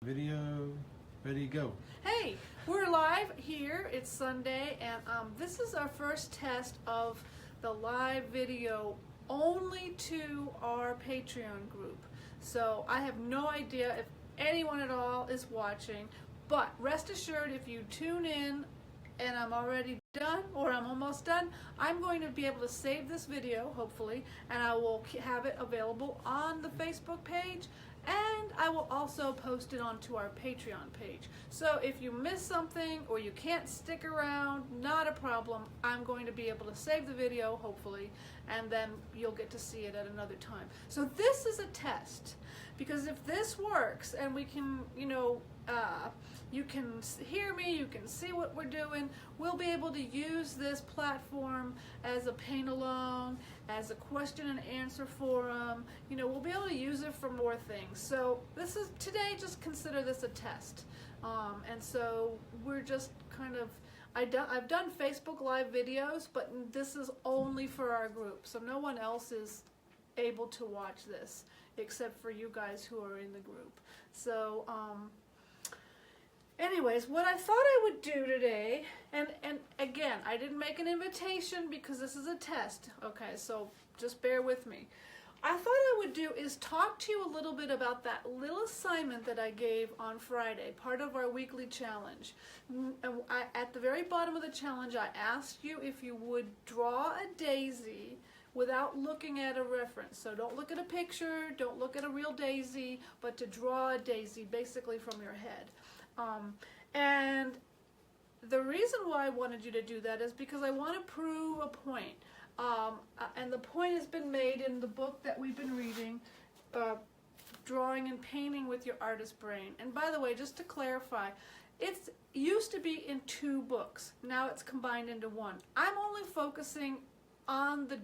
Video, ready, go. Hey, we're live here. It's Sunday, and this is our first test of the live video only to our Patreon group. So I have no idea if anyone at all is watching, but rest assured if you tune in and I'm already done or I'm almost done, I'm going to be able to save this video, hopefully, and I will have it available on the Facebook page, and I will also post it onto our Patreon page. So if you miss something or you can't stick around, not a problem. I'm going to be able to save the video, hopefully, and then you'll get to see it at another time. So this is a test, because if this works and we can, you can hear me, you can see what we're doing, we'll be able to use this platform as a paint along, as a question and answer forum. We'll be able to use it for more things. So this is, today, just consider this a test. And so we're just kind of, I've done Facebook Live videos, but this is only for our group. So no one else is able to watch this except for you guys who are in the group. So, anyways, what I thought I would do today, and again, I didn't make an invitation because this is a test, okay, so just bear with me. I thought I would do is talk to you a little bit about that little assignment that I gave on Friday, part of our weekly challenge. At the very bottom of the challenge, I asked you if you would draw a daisy without looking at a reference. So don't look at a picture, don't look at a real daisy, but to draw a daisy basically from your head. And the reason why I wanted you to do that is because I want to prove a point. And the point has been made in the book that we've been reading, Drawing and Painting with Your Artist Brain. And by the way, just to clarify, it used to be in 2 books. Now it's combined into one. I'm only focusing on the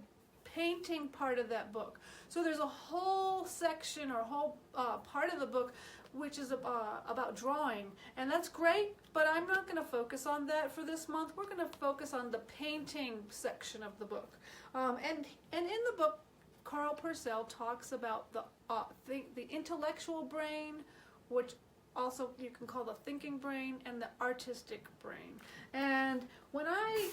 painting part of that book. So there's a whole section or whole part of the book which is about drawing, and that's great, but I'm not going to focus on that for this month. We're going to focus on the painting section of the book. And in the book, Carl Purcell talks about the intellectual brain, which also you can call the thinking brain, and the artistic brain. And when I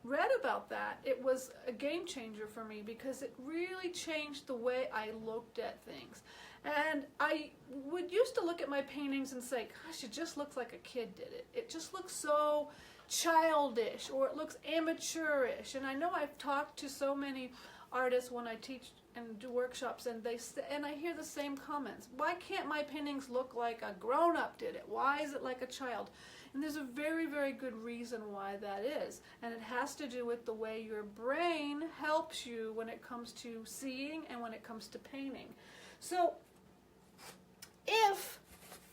read about that, it was a game changer for me because it really changed the way I looked at things. And I used to look at my paintings and say, gosh, it just looks like a kid did it. It just looks so childish, or it looks amateurish. And I know I've talked to so many artists when I teach and do workshops, and I hear the same comments. Why can't my paintings look like a grown-up did it? Why is it like a child? And there's a very, very good reason why that is. And it has to do with the way your brain helps you when it comes to seeing and when it comes to painting. So if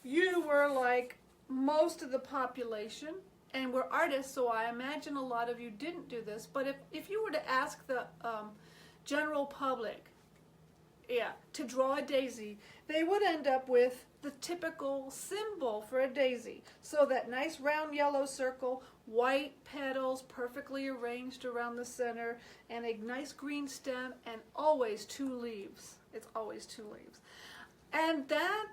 you were like most of the population, and we're artists, so I imagine a lot of you didn't do this, but if you were to ask the general public, to draw a daisy, they would end up with the typical symbol for a daisy. So that nice round yellow circle, white petals perfectly arranged around the center, and a nice green stem, and always 2 leaves. It's always 2 leaves. And that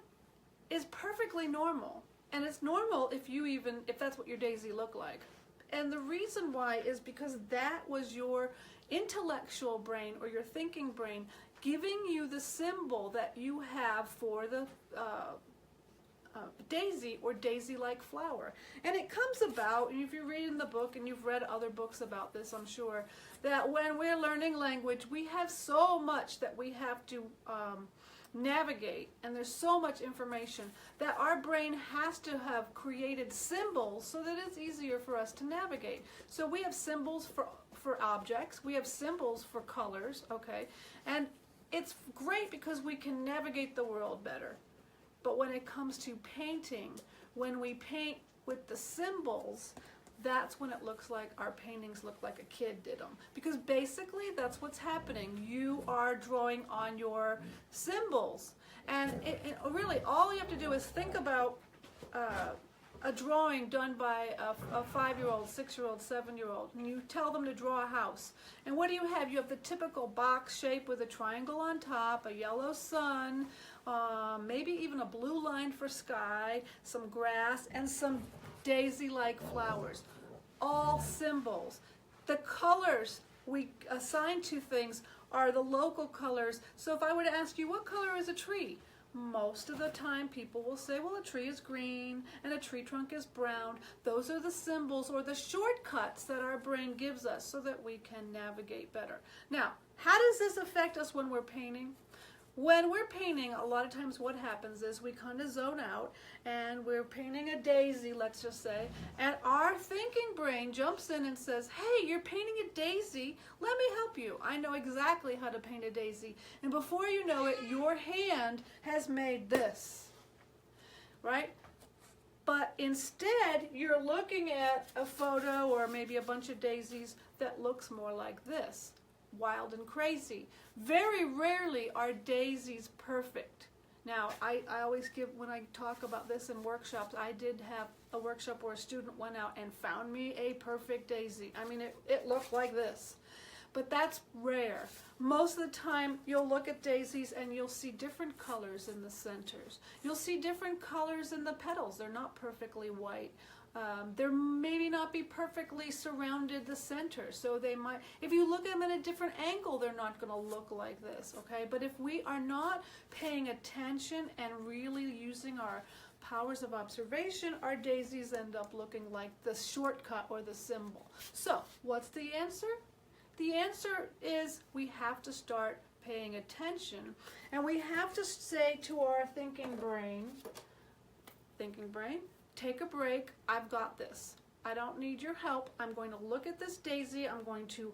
is perfectly normal. And it's normal if that's what your daisy looked like. And the reason why is because that was your intellectual brain or your thinking brain giving you the symbol that you have for the daisy or daisy-like flower. And it comes about, and if you read in the book, and you've read other books about this, I'm sure, that when we're learning language, we have so much that we have to navigate, and there's so much information that our brain has to have created symbols so that it's easier for us to navigate. So we have symbols for objects, we have symbols for colors, okay? And it's great because we can navigate the world better. But when it comes to painting, when we paint with the symbols, that's when it looks like our paintings look like a kid did them. Because basically that's what's happening. You are drawing on your symbols. And really all you have to do is think about a drawing done by a 5-year-old, 6-year-old, 7-year-old, and you tell them to draw a house. And what do you have? You have the typical box shape with a triangle on top, a yellow sun, maybe even a blue line for sky, some grass, and some daisy-like flowers. All symbols. The colors we assign to things are the local colors. So if I were to ask you, what color is a tree? Most of the time people will say, well, a tree is green and a tree trunk is brown. Those are the symbols or the shortcuts that our brain gives us so that we can navigate better. Now, how does this affect us when we're painting? When we're painting, a lot of times what happens is we kind of zone out and we're painting a daisy, let's just say, and our thinking brain jumps in and says, hey, you're painting a daisy, let me help you. I know exactly how to paint a daisy. And before you know it, your hand has made this, right? But instead, you're looking at a photo or maybe a bunch of daisies that looks more like this. Wild and crazy. Very rarely are daisies perfect. Now, I always give, when I talk about this in workshops, I did have a workshop where a student went out and found me a perfect daisy. I mean, it looked like this. But that's rare. Most of the time, you'll look at daisies and you'll see different colors in the centers. You'll see different colors in the petals. They're not perfectly white. There maybe not be perfectly surrounded the center, so they might, if you look at them at a different angle, they're not going to look like this, okay? But if we are not paying attention and really using our powers of observation, our daisies end up looking like the shortcut or the symbol. So, what's the answer? The answer is we have to start paying attention, and we have to say to our thinking brain, take a break, I've got this. I don't need your help. I'm going to look at this daisy, I'm going to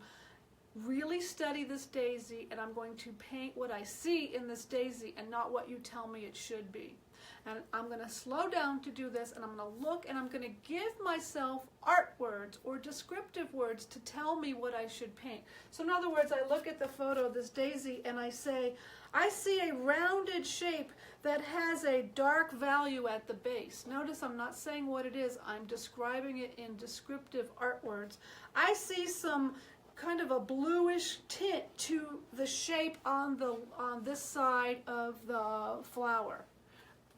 really study this daisy, and I'm going to paint what I see in this daisy and not what you tell me it should be. And I'm going to slow down to do this, and I'm going to look and I'm going to give myself art words or descriptive words to tell me what I should paint. So in other words, I look at the photo of this daisy and I say, I see a rounded shape that has a dark value at the base. Notice I'm not saying what it is, I'm describing it in descriptive art words. I see some kind of a bluish tint to the shape on this side of the flower.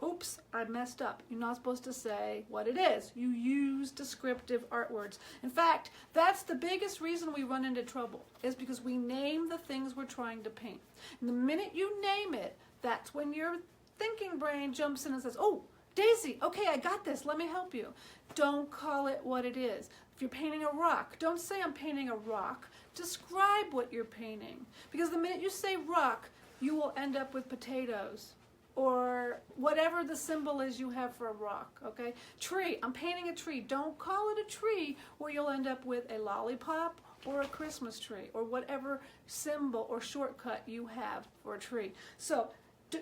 Oops, I messed up. You're not supposed to say what it is. You use descriptive art words. In fact, that's the biggest reason we run into trouble, is because we name the things we're trying to paint. And the minute you name it, that's when your thinking brain jumps in and says, oh, Daisy, okay, I got this, let me help you. Don't call it what it is. If you're painting a rock, don't say I'm painting a rock. Describe what you're painting. Because the minute you say rock, you will end up with potatoes, or whatever the symbol is you have for a rock, okay? Tree, I'm painting a tree. Don't call it a tree, or you'll end up with a lollipop or a Christmas tree, or whatever symbol or shortcut you have for a tree. So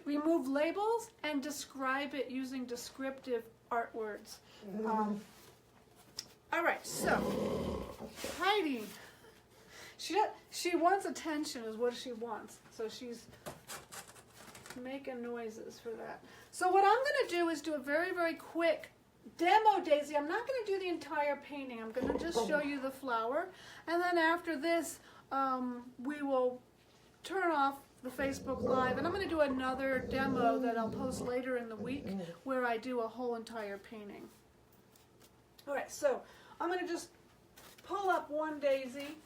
remove labels and describe it using descriptive art words. All right, so Heidi, she wants attention is what she wants. So she's making noises for that. So what I'm going to do is do a very, very quick demo, Daisy. I'm not going to do the entire painting. I'm going to just show you the flower. And then after this, we will turn off the Facebook Live. And I'm going to do another demo that I'll post later in the week where I do a whole entire painting. All right, so I'm going to just pull up one daisy.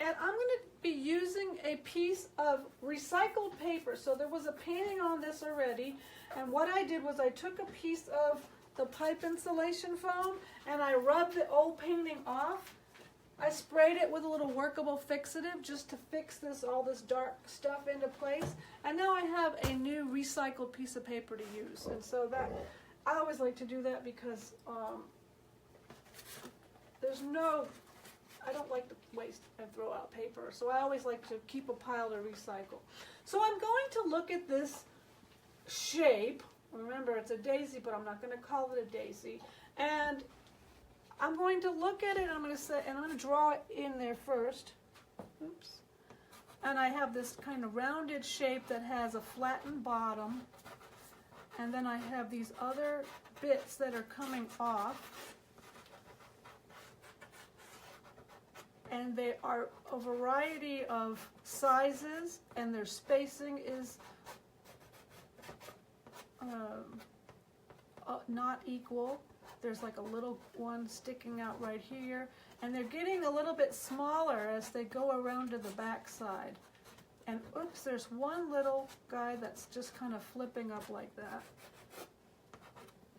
And I'm going to be using a piece of recycled paper. So there was a painting on this already. And what I did was I took a piece of the pipe insulation foam and I rubbed the old painting off. I sprayed it with a little workable fixative just to fix all this dark stuff into place. And now I have a new recycled piece of paper to use. And so that, I always like to do that because I don't like to waste and throw out paper, so I always like to keep a pile to recycle. So I'm going to look at this shape. Remember, it's a daisy, but I'm not going to call it a daisy. And I'm going to look at it, and I'm going to draw it in there first. Oops. And I have this kind of rounded shape that has a flattened bottom. and then I have these other bits that are coming off, and they are a variety of sizes, and their spacing is not equal. There's like a little one sticking out right here, and they're getting a little bit smaller as they go around to the back side. And oops, there's one little guy that's just kind of flipping up like that.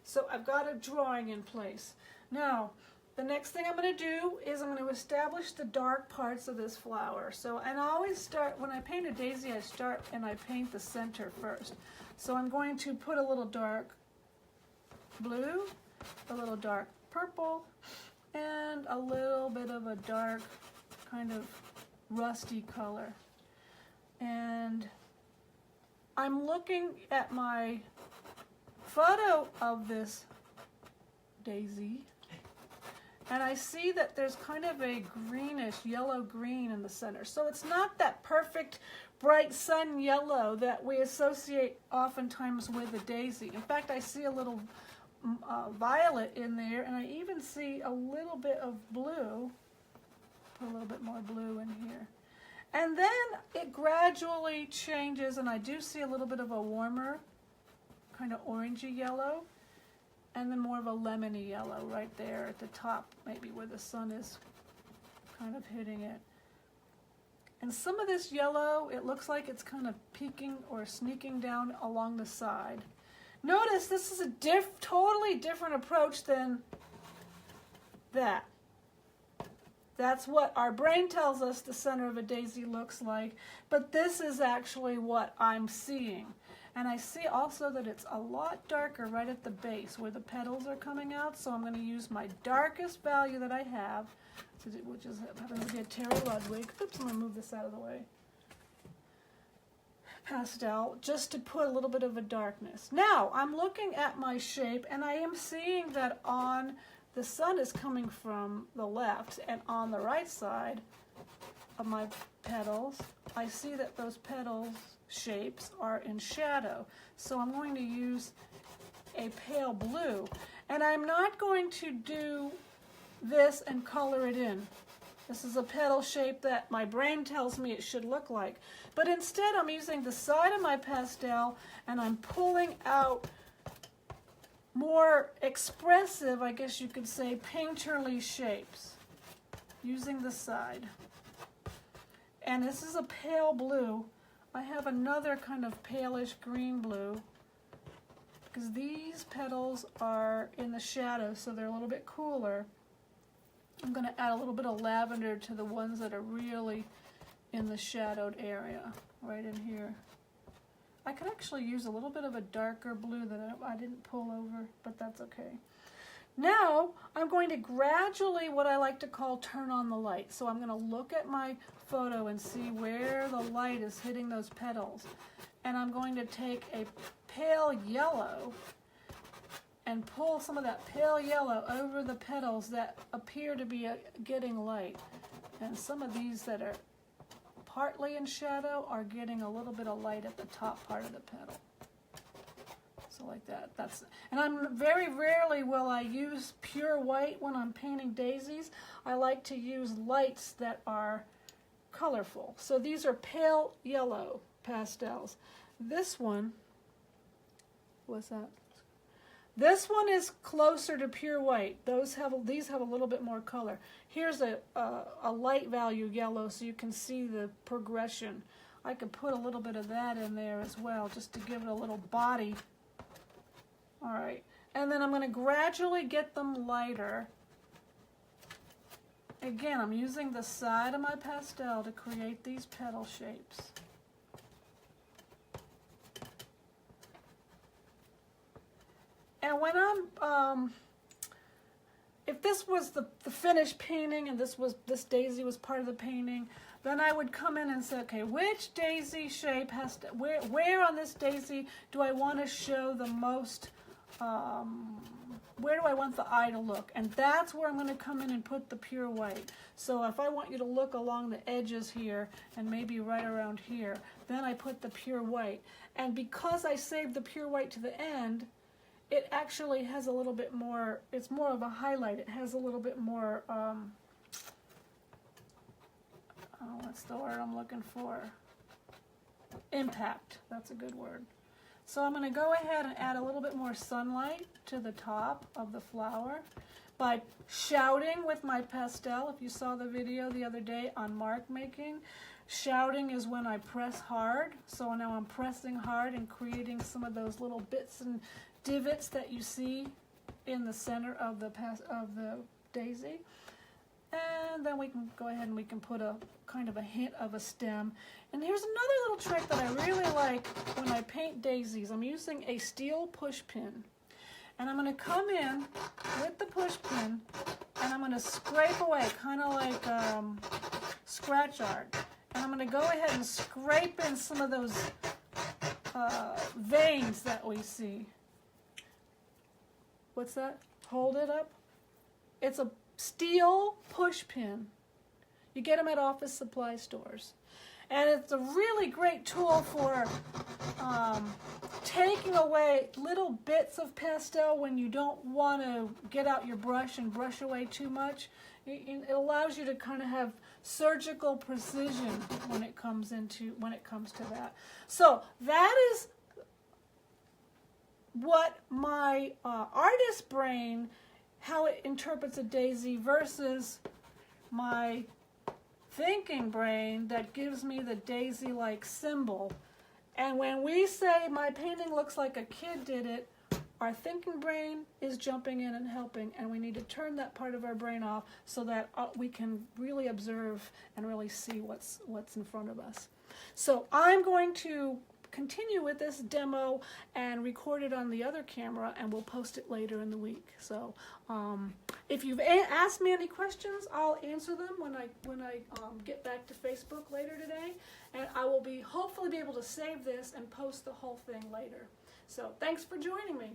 So I've got a drawing in place. Now, the next thing I'm going to do is I'm going to establish the dark parts of this flower. So, and I always start, when I paint a daisy, I start and I paint the center first. So I'm going to put a little dark blue, a little dark purple, and a little bit of a dark kind of rusty color. And I'm looking at my photo of this daisy, and I see that there's kind of a greenish, yellow-green in the center. So it's not that perfect, bright sun yellow that we associate oftentimes with a daisy. In fact, I see a little violet in there, and I even see a little bit of blue. Put a little bit more blue in here. And then it gradually changes, and I do see a little bit of a warmer, kind of orangey yellow, and then more of a lemony yellow right there at the top, maybe where the sun is kind of hitting it. And some of this yellow, it looks like it's kind of peeking or sneaking down along the side. Notice this is a totally different approach than that. That's what our brain tells us the center of a daisy looks like, but this is actually what I'm seeing. And I see also that it's a lot darker right at the base where the petals are coming out, so I'm going to use my darkest value that I have, which is happens to be a Terry Ludwig. Oops, I'm going to move this out of the way. Pastel, just to put a little bit of a darkness. Now, I'm looking at my shape, and I am seeing that the sun is coming from the left, and on the right side of my petals, I see that those petals shapes are in shadow. So I'm going to use a pale blue, and I'm not going to do this and color it in. This is a petal shape that my brain tells me it should look like. But instead I'm using the side of my pastel, and I'm pulling out more expressive, I guess you could say, painterly shapes using the side. And this is a pale blue. I have another kind of palish green blue because these petals are in the shadow, so they're a little bit cooler. I'm going to add a little bit of lavender to the ones that are really in the shadowed area, right in here. I could actually use a little bit of a darker blue that I didn't pull over, but that's okay. Now, I'm going to gradually, what I like to call, turn on the light. So I'm going to look at my photo and see where the light is hitting those petals. And I'm going to take a pale yellow and pull some of that pale yellow over the petals that appear to be getting light. And some of these that are partly in shadow are getting a little bit of light at the top part of the petal. So like that. And I'm very rarely will I use pure white when I'm painting daisies. I like to use lights that are colorful. So these are pale yellow pastels. This one, what's that? This one is closer to pure white. These have a little bit more color. Here's a light value yellow, so you can see the progression. I could put a little bit of that in there as well, just to give it a little body. All right, and then I'm going to gradually get them lighter. Again, I'm using the side of my pastel to create these petal shapes. And when I'm, if this was the finished painting and this daisy was part of the painting, then I would come in and say, okay, which daisy shape has to, where on this daisy do I want to show the most, where do I want the eye to look? And that's where I'm going to come in and put the pure white. So if I want you to look along the edges here and maybe right around here, then I put the pure white. And because I saved the pure white to the end, it actually has a little bit more, it's more of a highlight. It has a little bit more, what's the word I'm looking for? Impact. That's a good word. So I'm going to go ahead and add a little bit more sunlight to the top of the flower by shouting with my pastel. If you saw the video the other day on mark making, shouting is when I press hard. So now I'm pressing hard and creating some of those little bits and divots that you see in the center of the daisy. And then we can go ahead and we can put a kind of a hint of a stem. And here's another little trick that I really like when I paint daisies. I'm using a steel push pin. And I'm going to come in with the push pin and I'm going to scrape away, kind of like scratch art. And I'm going to go ahead and scrape in some of those veins that we see. What's that? Hold it up. It's a steel push pin. You get them at office supply stores. And it's a really great tool for taking away little bits of pastel when you don't want to get out your brush and brush away too much. It allows you to kind of have surgical precision when it comes to that. So that is what my artist brain, how it interprets a daisy versus my thinking brain that gives me the daisy-like symbol. And when we say my painting looks like a kid did it, our thinking brain is jumping in and helping, and we need to turn that part of our brain off so that we can really observe and really see what's in front of us. So I'm going to continue with this demo and record it on the other camera, and we'll post it later in the week. So if you've asked me any questions, I'll answer them when I get back to Facebook later today, and I will hopefully be able to save this and post the whole thing later. So thanks for joining me.